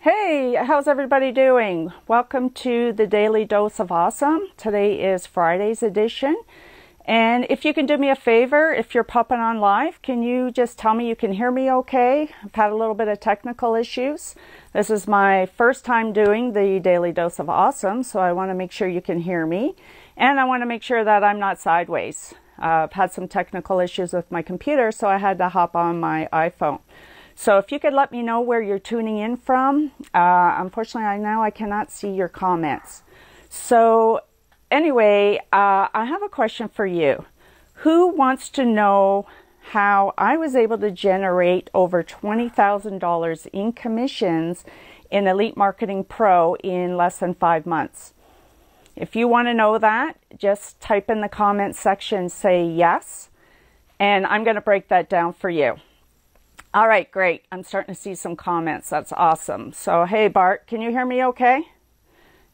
Hey, how's everybody doing? Welcome to the Daily Dose of Awesome. Today is Friday's edition. And if you can do me a favor, if you're popping on live, can you just tell me you can hear me okay? I've had a little bit of technical issues. This is my first time doing the Daily Dose of Awesome, so I want to make sure you can hear me. And I want to make sure that I'm not sideways. I've had some technical issues with my computer, so I had to hop on my iPhone. So if you could let me know where you're tuning in from. Unfortunately, now I cannot see your comments. So anyway, I have a question for you. Who wants to know how I was able to generate over $20,000 in commissions in Elite Marketing Pro in less than 5 months? If you want to know that, just type in the comments section, say yes, and I'm going to break that down for you. All right, great. I'm starting to see some comments. That's awesome. So, hey, Bart, can you hear me okay?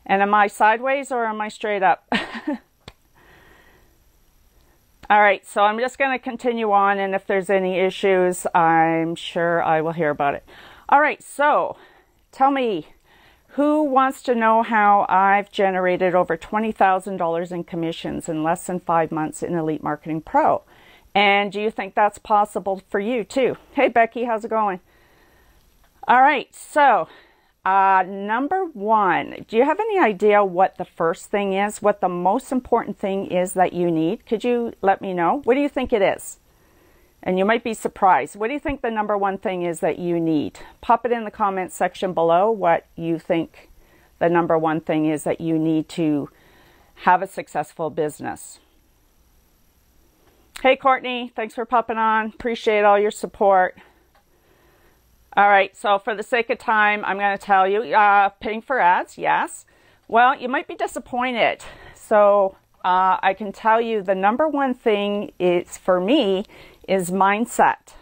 And am I sideways or am I straight up? All right, so I'm just going to continue on, and if there's any issues, I'm sure I will hear about it. All right, so tell me, who wants to know how I've generated over $20,000 in commissions in less than 5 months in Elite Marketing Pro? And do you think that's possible for you too? Hey, Becky, how's it going? All right, so number one, do you have any idea what the first thing is, what the most important thing is that you need? Could you let me know? What do you think it is? And you might be surprised. What do you think the number one thing is that you need? Pop it in the comments section below what you think the number one thing is that you need to have a successful business. Hey, Courtney, thanks for popping on. Appreciate all your support. All right, so for the sake of time, I'm going to tell you, paying for ads, yes. Well, you might be disappointed. So I can tell you the number one thing is, for me, is mindset.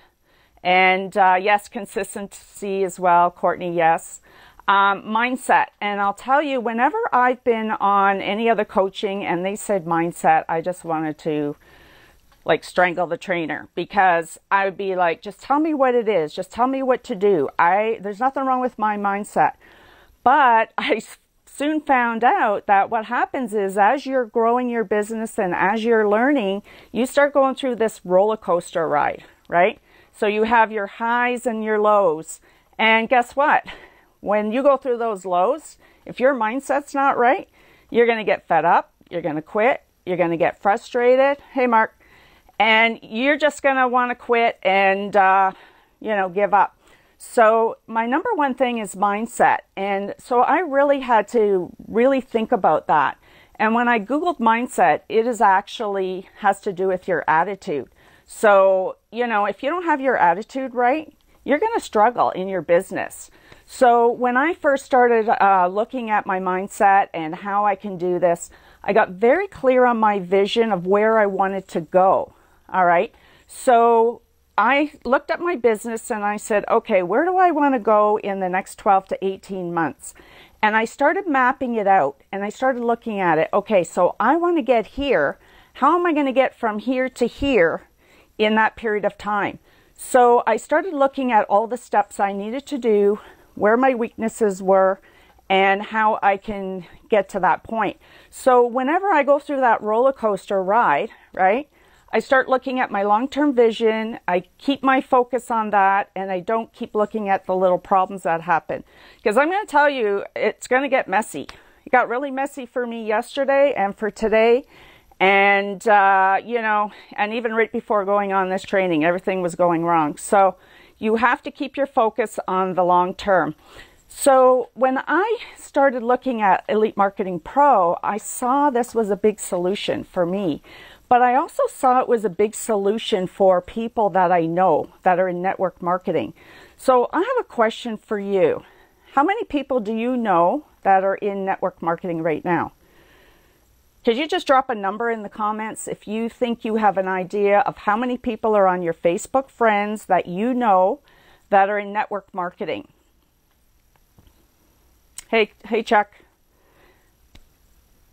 And yes, consistency as well, Courtney, yes. Mindset. And I'll tell you, whenever I've been on any other coaching and they said mindset, I just wanted to like strangle the trainer, because I would be like, just tell me what it is. Just tell me what to do. There's nothing wrong with my mindset. But I soon found out that what happens is, as you're growing your business and as you're learning, you start going through this roller coaster ride, right? So you have your highs and your lows. And guess what? When you go through those lows, if your mindset's not right, you're going to get fed up. You're going to quit. You're going to get frustrated. Hey, Mark. And you're just going to want to quit and, give up. So my number one thing is mindset. And so I really had to really think about that. And when I Googled mindset, it is actually has to do with your attitude. So, if you don't have your attitude right, you're going to struggle in your business. So when I first started looking at my mindset and how I can do this, I got very clear on my vision of where I wanted to go. All right. So I looked at my business and I said, okay, where do I want to go in the next 12 to 18 months? And I started mapping it out and I started looking at it. Okay, so I want to get here. How am I going to get from here to here in that period of time? So I started looking at all the steps I needed to do, where my weaknesses were, and how I can get to that point. So whenever I go through that roller coaster ride, right, I start looking at my long-term vision. I keep my focus on that, and I don't keep looking at the little problems that happen. Because I'm going to tell you, it's going to get messy. It got really messy for me yesterday and for today. And, and even right before going on this training, everything was going wrong. So you have to keep your focus on the long term. So when I started looking at Elite Marketing Pro, I saw this was a big solution for me. But I also saw it was a big solution for people that I know that are in network marketing. So I have a question for you. How many people do you know that are in network marketing right now? Could you just drop a number in the comments if you think you have an idea of how many people are on your Facebook friends that you know that are in network marketing? Hey, Chuck.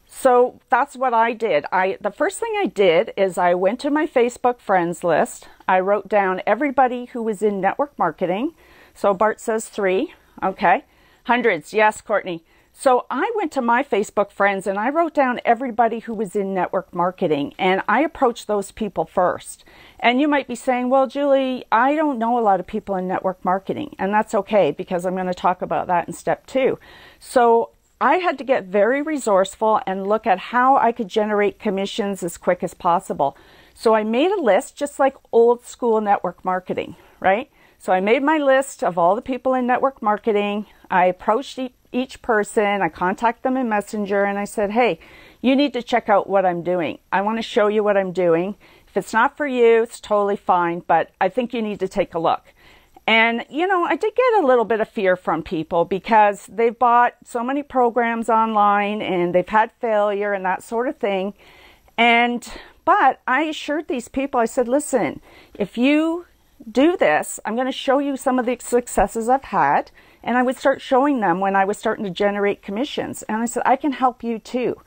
So that's what I did. The first thing I did is I went to my Facebook friends list. I wrote down everybody who was in network marketing. So Bart says 3. Okay. Hundreds, yes, Courtney. So I went to my Facebook friends and I wrote down everybody who was in network marketing, and I approached those people first. And you might be saying, well, Julie, I don't know a lot of people in network marketing, and that's okay because I'm going to talk about that in step 2. So I had to get very resourceful and look at how I could generate commissions as quick as possible. So I made a list just like old school network marketing, right? So I made my list of all the people in network marketing. I approached each person, I contacted them in Messenger, and I said, hey, you need to check out what I'm doing. I want to show you what I'm doing. If it's not for you, it's totally fine, but I think you need to take a look. And, you know, I did get a little bit of fear from people because they've bought so many programs online and they've had failure and that sort of thing. But I assured these people, I said, listen, if you do this, I'm going to show you some of the successes I've had. And I would start showing them when I was starting to generate commissions. And I said, I can help you too.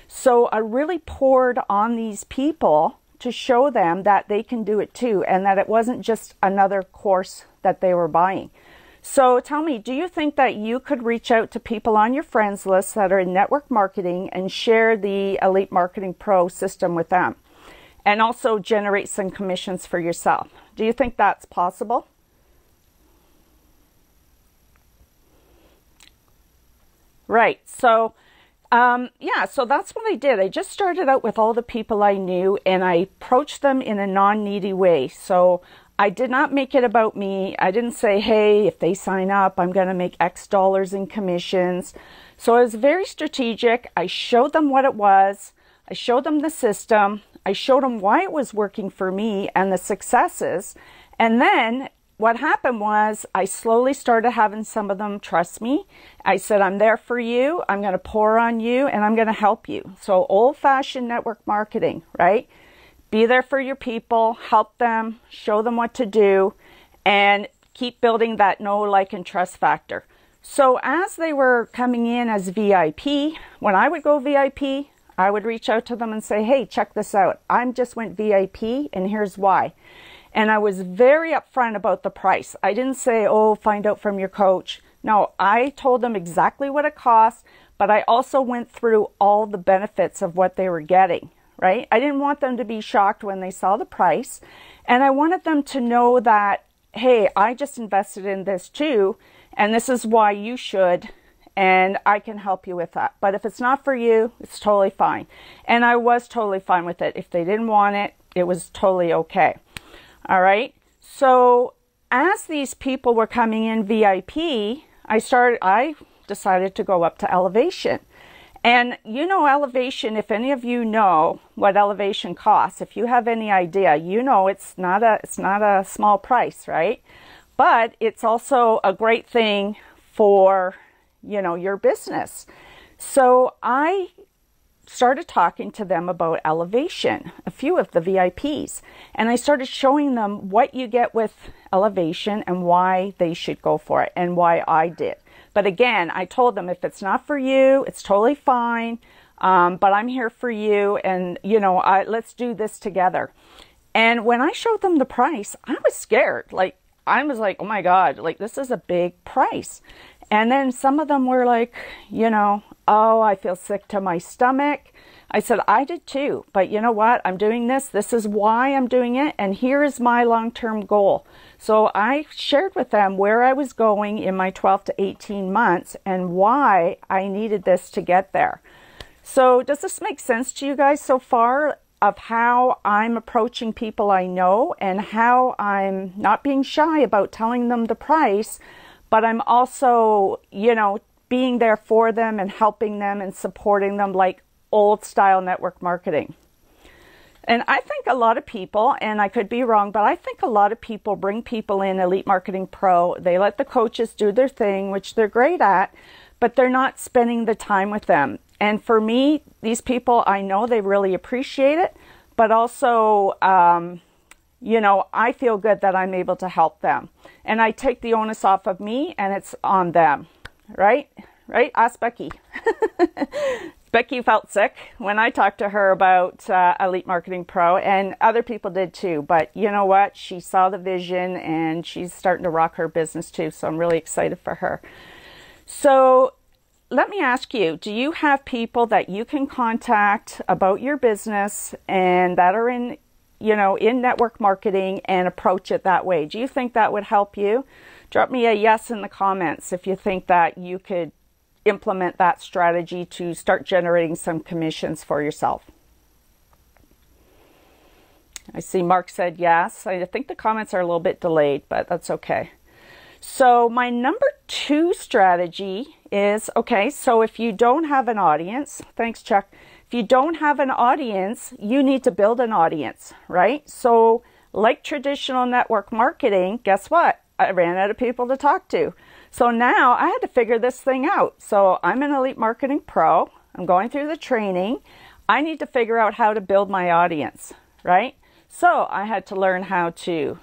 So I really poured on these people to show them that they can do it too, and that it wasn't just another course that they were buying. So tell me, do you think that you could reach out to people on your friends list that are in network marketing and share the Elite Marketing Pro system with them, and also generate some commissions for yourself? Do you think that's possible? Right. So, yeah, so that's what I did. I just started out with all the people I knew, and I approached them in a non-needy way. So I did not make it about me. I didn't say, hey, if they sign up, I'm going to make X dollars in commissions. So I was very strategic. I showed them what it was. I showed them the system. I showed them why it was working for me and the successes. And then what happened was I slowly started having some of them trust me. I said, I'm there for you. I'm going to pour on you and I'm going to help you. So old-fashioned network marketing, right? Be there for your people, help them, show them what to do, and keep building that know, like, and trust factor. So as they were coming in as VIP, when I would go VIP, I would reach out to them and say, hey, check this out. I just went VIP and here's why. And I was very upfront about the price. I didn't say, oh, find out from your coach. No, I told them exactly what it cost, but I also went through all the benefits of what they were getting, right? I didn't want them to be shocked when they saw the price. And I wanted them to know that, hey, I just invested in this too, and this is why you should, and I can help you with that. But if it's not for you, it's totally fine. And I was totally fine with it. If they didn't want it, it was totally okay. All right. So as these people were coming in VIP, I decided to go up to Elevation. And you know, Elevation, if any of you know what Elevation costs, if you have any idea, you know it's not a small price, right? But it's also a great thing for, you know, your business. So I started talking to them about Elevation, a few of the VIPs, and I started showing them what you get with Elevation and why they should go for it and why I did. But again, I told them if it's not for you, it's totally fine, but I'm here for you, and you know, let's do this together. And when I showed them the price, I was scared. Like, I was like, oh my God, like this is a big price. And then some of them were like, you know, oh, I feel sick to my stomach. I said, I did too, but you know what? I'm doing this. This is why I'm doing it. And here is my long-term goal. So I shared with them where I was going in my 12 to 18 months and why I needed this to get there. So does this make sense to you guys so far of how I'm approaching people I know and how I'm not being shy about telling them the price, but I'm also, you know, being there for them and helping them and supporting them like old style network marketing. And I think a lot of people, and I could be wrong, but I think a lot of people bring people in Elite Marketing Pro. They let the coaches do their thing, which they're great at, but they're not spending the time with them. And for me, these people, I know they really appreciate it, but also, you know, I feel good that I'm able to help them. And I take the onus off of me and it's on them, right? Right? Ask Becky. Becky felt sick when I talked to her about Elite Marketing Pro, and other people did too. But you know what? She saw the vision and she's starting to rock her business too. So I'm really excited for her. So let me ask you, do you have people that you can contact about your business and that are in, in network marketing and approach it that way? Do you think that would help you? Drop me a yes in the comments if you think that you could implement that strategy to start generating some commissions for yourself. I see Mark said yes. I think the comments are a little bit delayed, but that's okay. So my number 2 strategy is, okay, so if you don't have an audience, thanks Chuck, if you don't have an audience, you need to build an audience, right? So like traditional network marketing, guess what? I ran out of people to talk to. So now I had to figure this thing out. So I'm an Elite Marketing Pro. I'm going through the training. I need to figure out how to build my audience, right? So I had to learn how to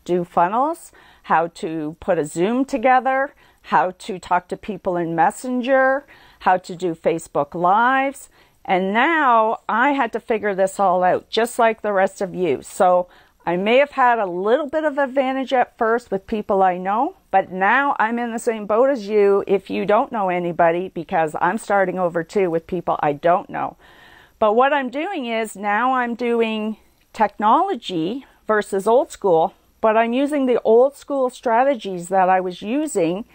do funnels, how to put a Zoom together, how to talk to people in Messenger, how to do Facebook Lives. And now I had to figure this all out, just like the rest of you. So I may have had a little bit of advantage at first with people I know, but now I'm in the same boat as you if you don't know anybody, because I'm starting over too with people I don't know. But what I'm doing is now I'm doing technology versus old school, but I'm using the old school strategies that I was using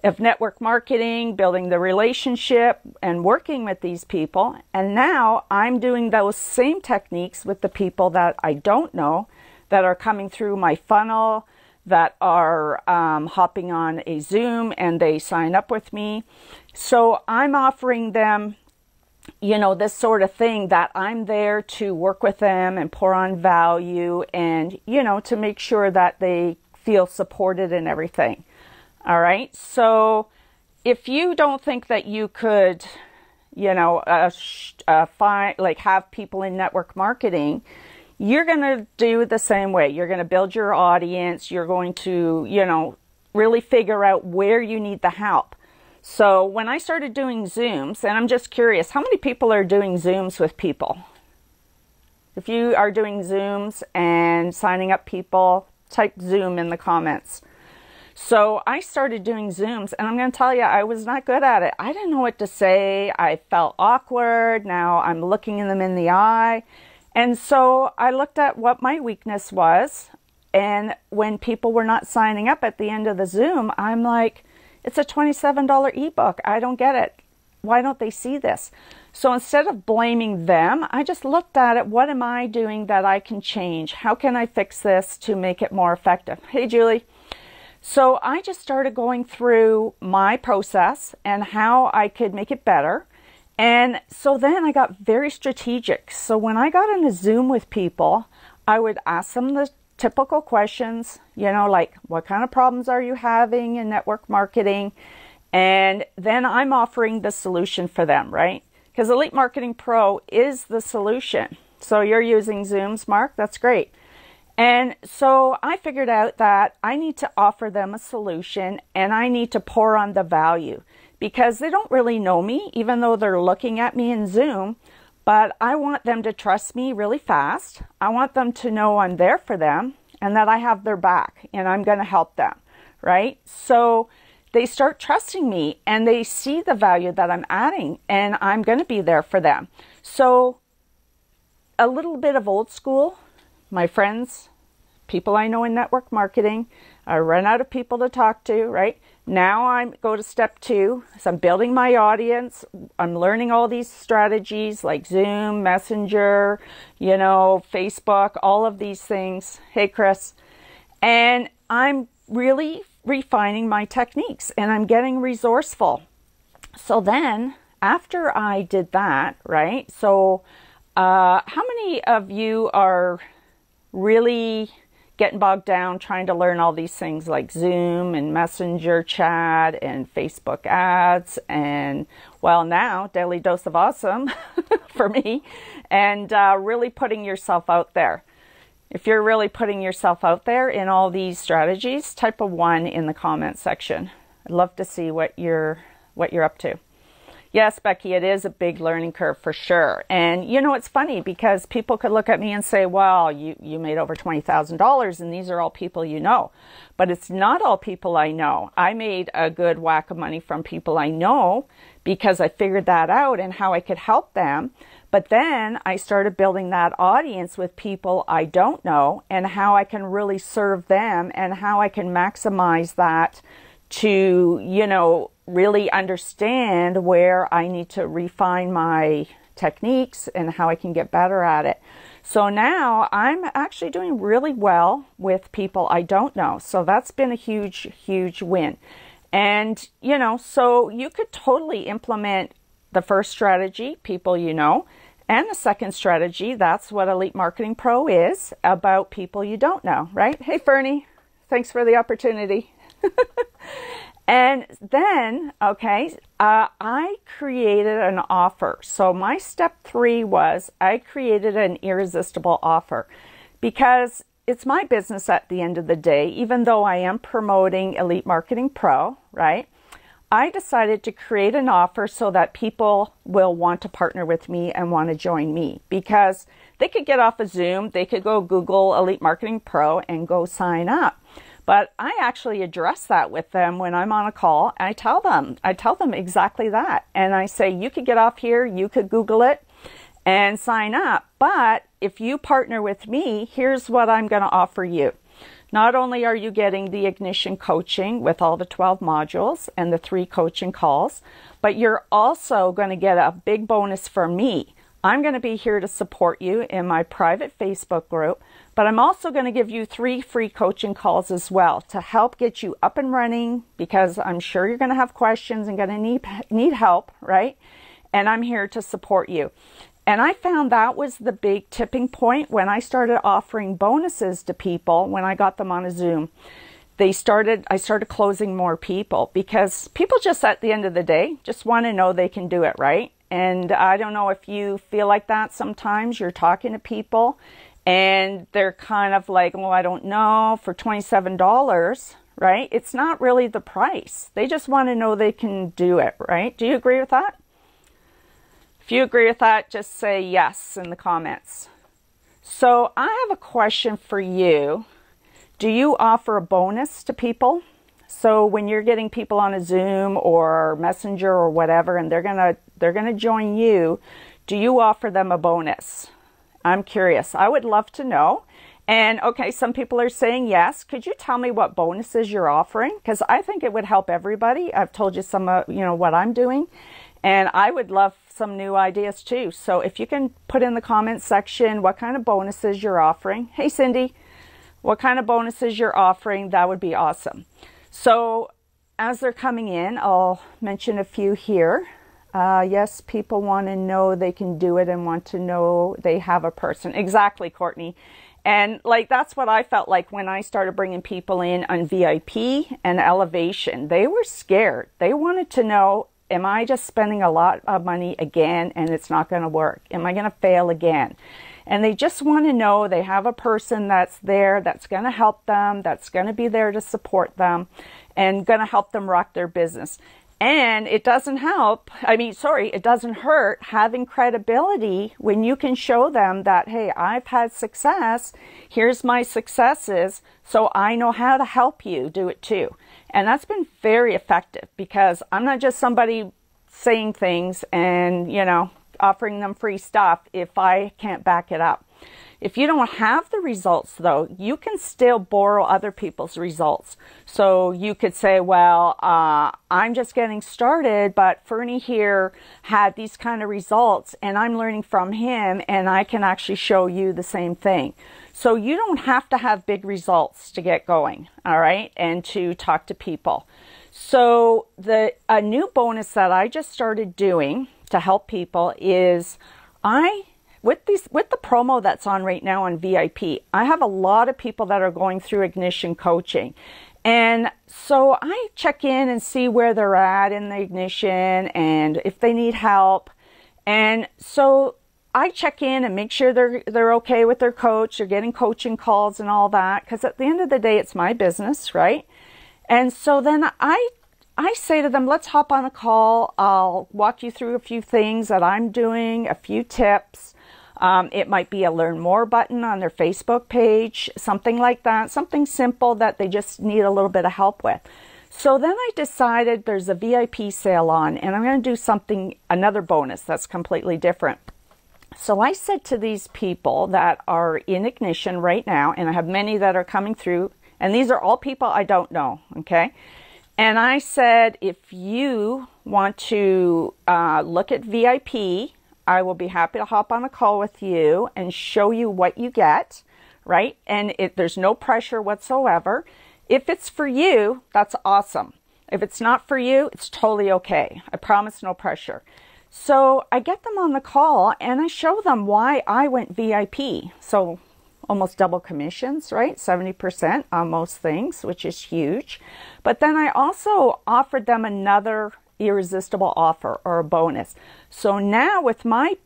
of network marketing, building the relationship and working with these people. And now I'm doing those same techniques with the people that I don't know, that are coming through my funnel, that are hopping on a Zoom and they sign up with me. So I'm offering them, this sort of thing, that I'm there to work with them and pour on value and, to make sure that they feel supported and everything. All right. So if you don't think that you could, have people in network marketing, you're going to do the same way. You're going to build your audience. You're going to, really figure out where you need the help. So when I started doing Zooms, and I'm just curious, how many people are doing Zooms with people? If you are doing Zooms and signing up people, type Zoom in the comments. So I started doing Zooms, and I'm going to tell you, I was not good at it. I didn't know what to say. I felt awkward. Now I'm looking them in the eye. And so I looked at what my weakness was. And when people were not signing up at the end of the Zoom, I'm like, it's a $27 ebook. I don't get it. Why don't they see this? So instead of blaming them, I just looked at it. What am I doing that I can change? How can I fix this to make it more effective? Hey, Julie. So I just started going through my process and how I could make it better. And so then I got very strategic. So when I got in a Zoom with people, I would ask them the typical questions, like what kind of problems are you having in network marketing? And then I'm offering the solution for them, right? Because Elite Marketing Pro is the solution. So you're using Zooms, Mark? That's great. And so I figured out that I need to offer them a solution and I need to pour on the value, because they don't really know me, even though they're looking at me in Zoom. But I want them to trust me really fast. I want them to know I'm there for them and that I have their back and I'm going to help them, right? So they start trusting me and they see the value that I'm adding and I'm going to be there for them. So a little bit of old school, my friends, people I know in network marketing, I run out of people to talk to, right? Now I go to step 2. So I'm building my audience. I'm learning all these strategies like Zoom, Messenger, Facebook, all of these things. Hey, Chris. And I'm really refining my techniques and I'm getting resourceful. So then after I did that, right? So how many of you are really getting bogged down trying to learn all these things like Zoom and Messenger chat and Facebook ads and, well, now Daily Dose of Awesome for me, and really putting yourself out there? If you're really putting yourself out there in all these strategies, type a 1 in the comment section. I'd love to see what you're up to. Yes, Becky, it is a big learning curve for sure. And you know, it's funny because people could look at me and say, well, you made over $20,000 and these are all people you know. But it's not all people I know. I made a good whack of money from people I know because I figured that out and how I could help them. But then I started building that audience with people I don't know and how I can really serve them and how I can maximize that to, you know, really understand where I need to refine my techniques and how I can get better at it. So now I'm actually doing really well with people I don't know. So that's been a huge, huge win. And, you know, so you could totally implement the first strategy, people you know, and the second strategy. That's what Elite Marketing Pro is, about people you don't know, right? Hey, Fernie, thanks for the opportunity. And then, okay, I created an offer. So my step 3 was I created an irresistible offer because it's my business at the end of the day. Even though I am promoting Elite Marketing Pro, right? I decided to create an offer so that people will want to partner with me and want to join me, because they could get off of Zoom, they could go Google Elite Marketing Pro and go sign up. But I actually address that with them when I'm on a call. I tell them exactly that. And I say, you could get off here, you could Google it and sign up. But if you partner with me, here's what I'm going to offer you. Not only are you getting the Ignition coaching with all the 12 modules and the 3 coaching calls, but you're also going to get a big bonus from me. I'm going to be here to support you in my private Facebook group, but I'm also going to give you 3 free coaching calls as well to help get you up and running, because I'm sure you're going to have questions and going to need help, right? And I'm here to support you. And I found that was the big tipping point when I started offering bonuses to people when I got them on a Zoom. I started closing more people, because people just at the end of the day just want to know they can do it, right? And I don't know if you feel like that sometimes. You're talking to people and they're kind of like, well, I don't know, for $27, right? It's not really the price. They just want to know they can do it, right? Do you agree with that? If you agree with that, just say yes in the comments. So I have a question for you. Do you offer a bonus to people? So when you're getting people on a Zoom or Messenger or whatever, and they're gonna join you, do you offer them a bonus? I'm curious. I would love to know. And okay, some people are saying yes. Could you tell me what bonuses you're offering? Because I think it would help everybody. I've told you some, what I'm doing, and I would love some new ideas too. So if you can put in the comments section what kind of bonuses you're offering. Hey, Cindy, what kind of bonuses you're offering, that would be awesome. So as they're coming in, I'll mention a few here. Yes, people want to know they can do it and want to know they have a person. Exactly, Courtney. And like, that's what I felt like when I started bringing people in on VIP and Elevation. They were scared. They wanted to know, am I just spending a lot of money again and it's not going to work? Am I going to fail again? And they just want to know they have a person that's there, that's going to help them, that's going to be there to support them and going to help them rock their business. And it doesn't it doesn't hurt having credibility when you can show them that, hey, I've had success, here's my successes, so I know how to help you do it too. And that's been very effective, because I'm not just somebody saying things and, offering them free stuff if I can't back it up. If you don't have the results, though, you can still borrow other people's results. So you could say, well, I'm just getting started, but Fernie here had these kind of results and I'm learning from him, and I can actually show you the same thing. So you don't have to have big results to get going, all right, and to talk to people. So a new bonus that I just started doing to help people is with the promo that's on right now on VIP, I have a lot of people that are going through Ignition coaching. And so I check in and see where they're at in the Ignition and if they need help. And so I check in and make sure they're okay with their coach, they're getting coaching calls and all that, because at the end of the day, it's my business, right? And so then I I say to them, let's hop on a call. I'll walk you through a few things that I'm doing, a few tips. It might be a learn more button on their Facebook page, something like that, something simple that they just need a little bit of help with. So then I decided there's a VIP sale on, and I'm going to do another bonus that's completely different. So I said to these people that are in Ignition right now, and I have many that are coming through, and these are all people I don't know, okay? And I said, if you want to look at VIP, I will be happy to hop on a call with you and show you what you get, right? And there's no pressure whatsoever. If it's for you, that's awesome. If it's not for you, it's totally okay. I promise, no pressure. So I get them on the call and I show them why I went VIP. So almost double commissions, right? 70% on most things, which is huge. But then I also offered them another irresistible offer or a bonus. So now with my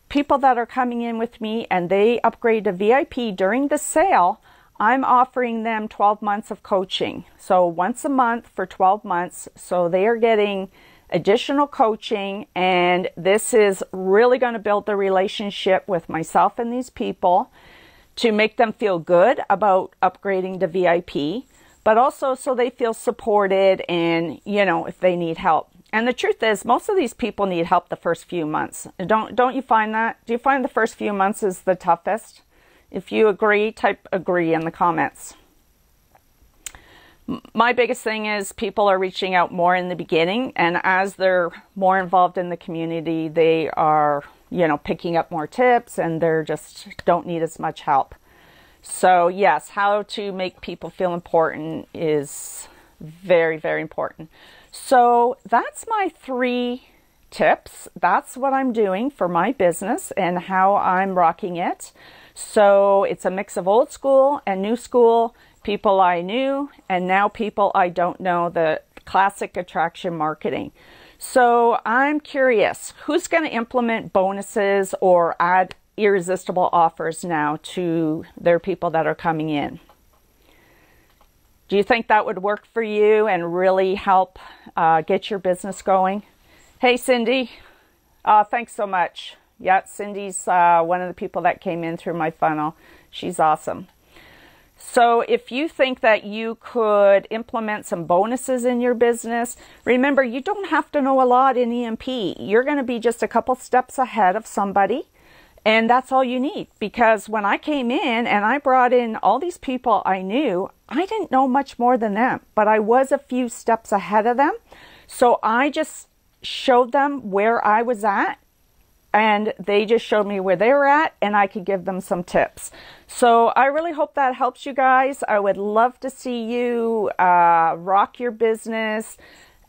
people that are coming in with me and they upgrade to VIP during the sale, I'm offering them 12 months of coaching. So once a month for 12 months. So they are getting additional coaching, and this is really going to build the relationship with myself and these people to make them feel good about upgrading to VIP, but also so they feel supported and, you know, if they need help. And the truth is, most of these people need help the first few months. Don't you find that? Do you find the first few months is the toughest? If you agree, type agree in the comments. My biggest thing is people are reaching out more in the beginning, and as they're more involved in the community, they are, you know, picking up more tips and they're just don't need as much help. So yes, how to make people feel important is very, very important. So that's my 3 tips. That's what I'm doing for my business and how I'm rocking it. So it's a mix of old school and new school, people I knew, and now people I don't know, the classic attraction marketing. So I'm curious, who's going to implement bonuses or add irresistible offers now to their people that are coming in? Do you think that would work for you and really help get your business going? Hey, Cindy. Thanks so much. Yeah, Cindy's one of the people that came in through my funnel. She's awesome. So if you think that you could implement some bonuses in your business, remember, you don't have to know a lot in EMP. You're going to be just a couple steps ahead of somebody. And that's all you need, because when I came in and I brought in all these people I knew, I didn't know much more than them, but I was a few steps ahead of them. So I just showed them where I was at, and they just showed me where they were at, and I could give them some tips. So I really hope that helps you guys. I would love to see you rock your business,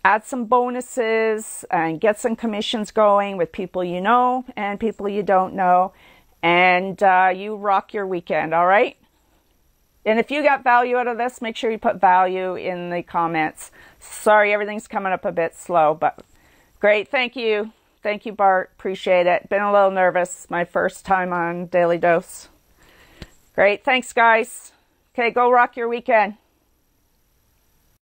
add some bonuses, and get some commissions going with people you know and people you don't know. And you rock your weekend, all right? And if you got value out of this, make sure you put value in the comments. Sorry, everything's coming up a bit slow, but great. Thank you. Thank you, Bart. Appreciate it. Been a little nervous. My first time on Daily Dose. Great. Thanks, guys. Okay, go rock your weekend.